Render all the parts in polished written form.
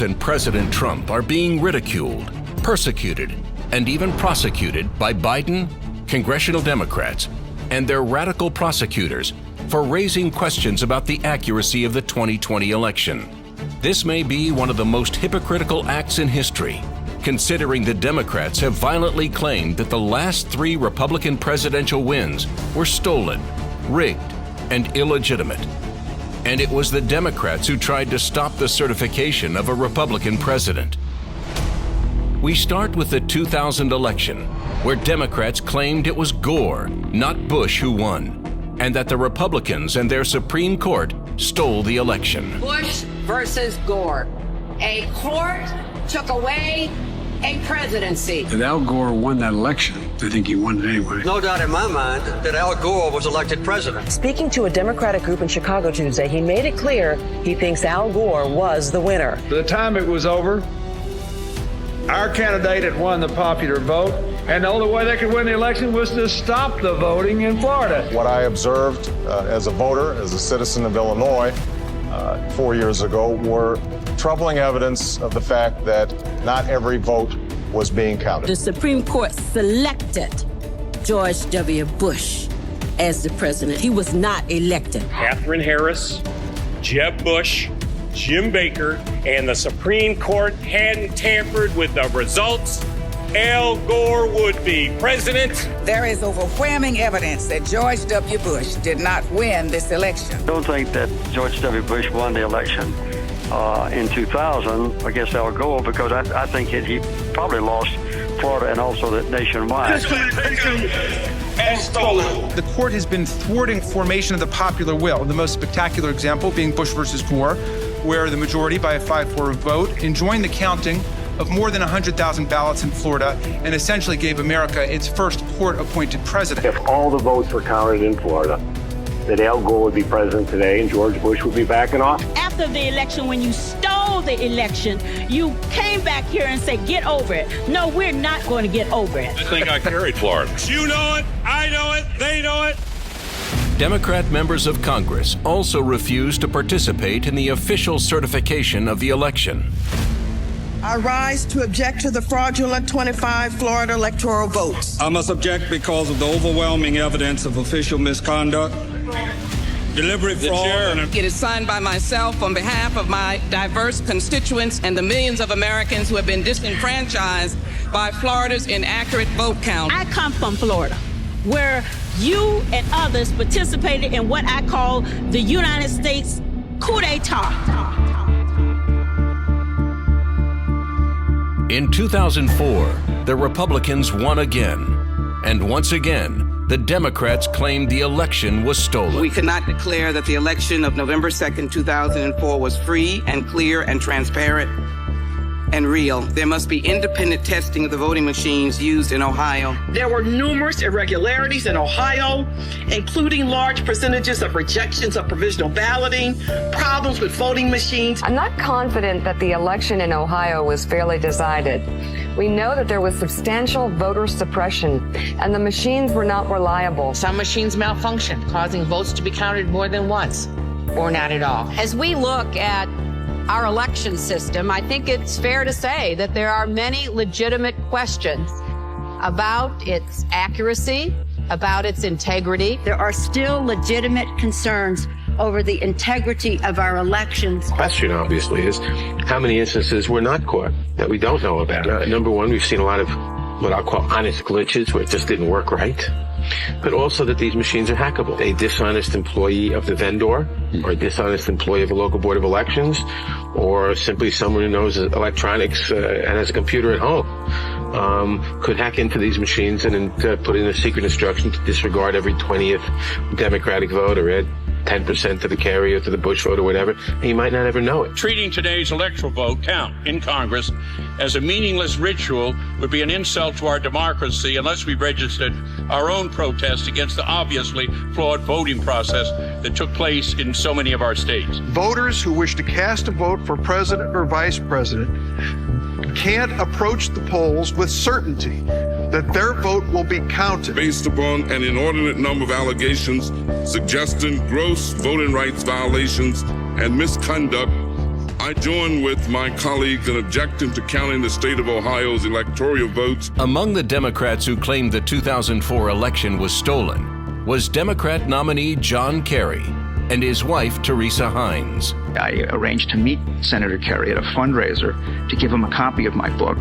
and President Trump are being ridiculed, persecuted, and even prosecuted by Biden, congressional Democrats, and their radical prosecutors for raising questions about the accuracy of the 2020 election. This may be one of the most hypocritical acts in history, considering the Democrats have violently claimed that the last 3 Republican presidential wins were stolen, rigged, and illegitimate. And it was the Democrats who tried to stop the certification of a Republican president. We start with the 2000 election, where Democrats claimed it was Gore, not Bush, who won, and that the Republicans and their Supreme Court stole the election. Bush versus Gore. A court took away a presidency. If Al Gore won that election, I think he won it anyway. No doubt in my mind that Al Gore was elected president. Speaking to a Democratic group in Chicago Tuesday, he made it clear he thinks Al Gore was the winner. By the time it was over, our candidate had won the popular vote, and the only way they could win the election was to stop the voting in Florida. What I observed as a voter, as a citizen of Illinois 4 years ago, were troubling evidence of the fact that not every vote was being counted. The Supreme Court selected George W. Bush as the president. He was not elected. Katherine Harris, Jeb Bush, Jim Baker, and the Supreme Court hadn't tampered with the results, Al Gore would be president. There is overwhelming evidence that George W. Bush did not win this election. I don't think that George W. Bush won the election in 2000 against Al Gore, because I think he probably lost Florida and also nationwide. The court has been thwarting formation of the popular will. The most spectacular example being Bush versus Gore, where the majority, by a 5-4 vote, enjoined the counting of more than 100,000 ballots in Florida and essentially gave America its first court-appointed president. If all the votes were counted in Florida, that Al Gore would be president today and George Bush would be back in office. After the election, when you stole the election, you came back here and said, get over it. No, we're not going to get over it. I think I carried Florida. You know it, I know it, they know it. Democrat members of Congress also refused to participate in the official certification of the election. I rise to object to the fraudulent 25 Florida electoral votes. I must object because of the overwhelming evidence of official misconduct, deliberate fraud. It is signed by myself on behalf of my diverse constituents and the millions of Americans who have been disenfranchised by Florida's inaccurate vote count. I come from Florida, where you and others participated in what I call the United States coup d'etat. In 2004, the Republicans won again, and once again, the Democrats claimed the election was stolen. We cannot declare that the election of November 2nd, 2004 was free and clear and transparent and real. There must be independent testing of the voting machines used in Ohio. There were numerous irregularities in Ohio, including large percentages of rejections of provisional balloting, problems with voting machines. I'm not confident that the election in Ohio was fairly decided. We know that there was substantial voter suppression, and the machines were not reliable. Some machines malfunctioned, causing votes to be counted more than once, or not at all. As we look at our election system, I think it's fair to say that there are many legitimate questions about its accuracy, about its integrity. There are still legitimate concerns over the integrity of our elections. The question, obviously, is how many instances were not caught that we don't know about. Number one, we've seen a lot of what I'll call honest glitches where it just didn't work right. But also that these machines are hackable. A dishonest employee of the vendor, or a dishonest employee of a local board of elections, or simply someone who knows electronics and has a computer at home, could hack into these machines and put in a secret instruction to disregard every 20th Democratic vote or add 10% to the carry or to the Bush vote or whatever, and you might not ever know it. Treating today's electoral vote count in Congress as a meaningless ritual would be an insult to our democracy unless we registered our own protest against the obviously flawed voting process that took place in so many of our states. Voters who wish to cast a vote for president or vice president can't approach the polls with certainty that their vote will be counted. Based upon an inordinate number of allegations suggesting gross voting rights violations and misconduct I join with my colleagues in objecting to counting the state of Ohio's electoral votes. Among the Democrats who claimed the 2004 election was stolen was Democrat nominee John Kerry and his wife, Teresa Hines. I arranged to meet Senator Kerry at a fundraiser to give him a copy of my book.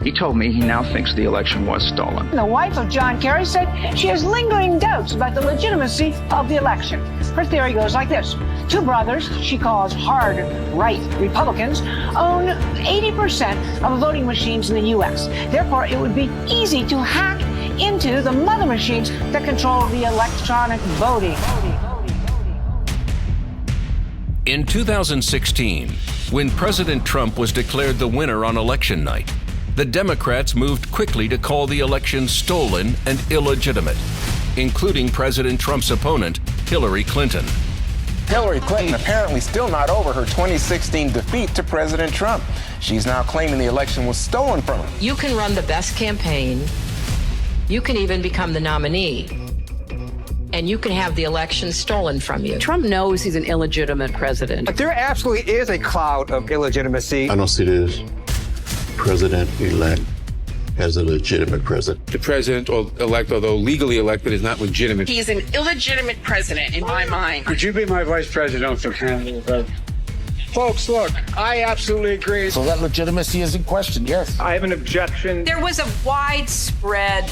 He told me he now thinks the election was stolen. The wife of John Kerry said she has lingering doubts about the legitimacy of the election. Her theory goes like this. Two brothers, she calls hard right Republicans, own 80% of the voting machines in the U.S. Therefore, it would be easy to hack into the mother machines that control the electronic voting. In 2016, when President Trump was declared the winner on election night, the Democrats moved quickly to call the election stolen and illegitimate, including President Trump's opponent, Hillary Clinton. Hillary Clinton apparently still not over her 2016 defeat to President Trump. She's now claiming the election was stolen from her. You can run the best campaign. You can even become the nominee. And you can have the election stolen from you. Trump knows he's an illegitimate president. But there absolutely is a cloud of illegitimacy. I don't see this president-elect as a legitimate president. The president-elect, although legally elected, is not legitimate. He's an illegitimate president in my mind. Could you be my vice presidential candidate? Folks, look, I absolutely agree. So that legitimacy is in question, yes. I have an objection. There was a widespread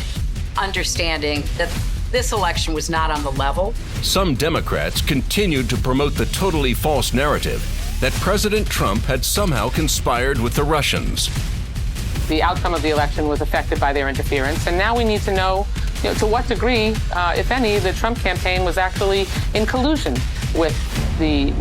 understanding that this election was not on the level. Some Democrats continued to promote the totally false narrative that President Trump had somehow conspired with the Russians. The outcome of the election was affected by their interference, and now we need to know, to what degree, if any, the Trump campaign was actually in collusion with the...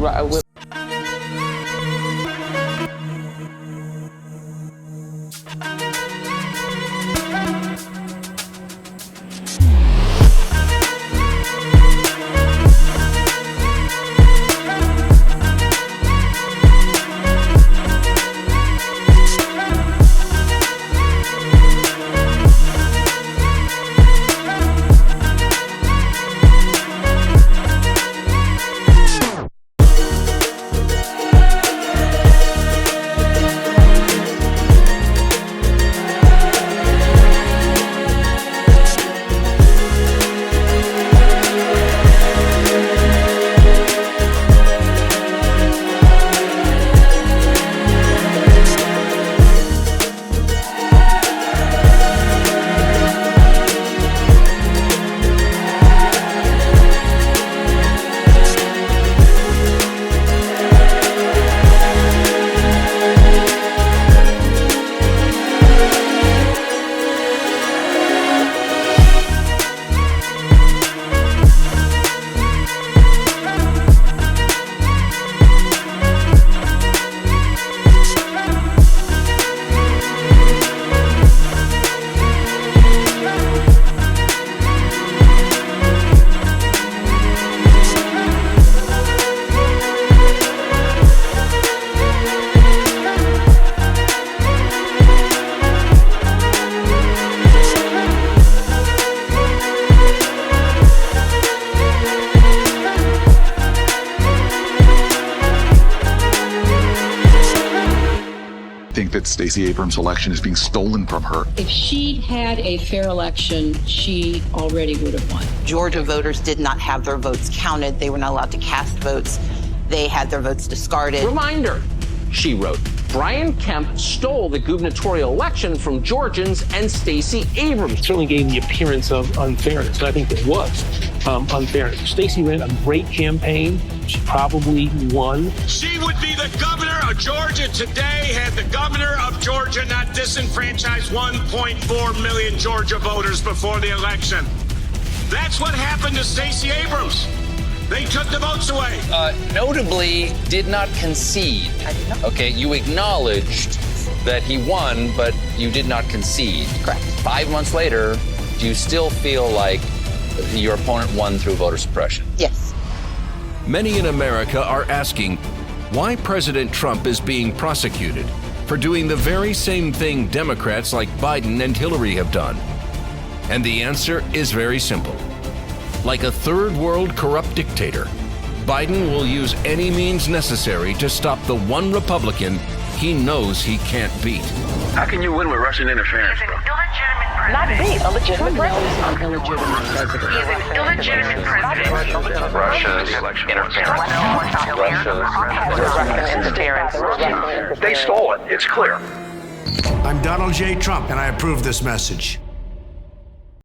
That Stacey Abrams' election is being stolen from her. If she'd had a fair election, she already would have won. Georgia voters did not have their votes counted. They were not allowed to cast votes. They had their votes discarded. Reminder, she wrote, Brian Kemp stole the gubernatorial election from Georgians and Stacey Abrams. It certainly gave the appearance of unfairness, and I think it was unfairness. Stacey ran a great campaign. She probably won. She would be the governor of Georgia today had the governor of Georgia not disenfranchised 1.4 million Georgia voters before the election. That's what happened to Stacey Abrams. They took the votes away. Notably, did not concede. I did not. Okay, you acknowledged that he won, but you did not concede. Correct. 5 months later, do you still feel like your opponent won through voter suppression? Yes. Many in America are asking why President Trump is being prosecuted for doing the very same thing Democrats like Biden and Hillary have done. And the answer is very simple. Like a third world corrupt dictator, Biden will use any means necessary to stop the one Republican he knows he can't beat. How can you win with Russian interference, bro? Not be a legitimate president. He's an illegitimate president. Russia's interference. They stole it. It's clear. I'm Donald J. Trump, and I approve this message.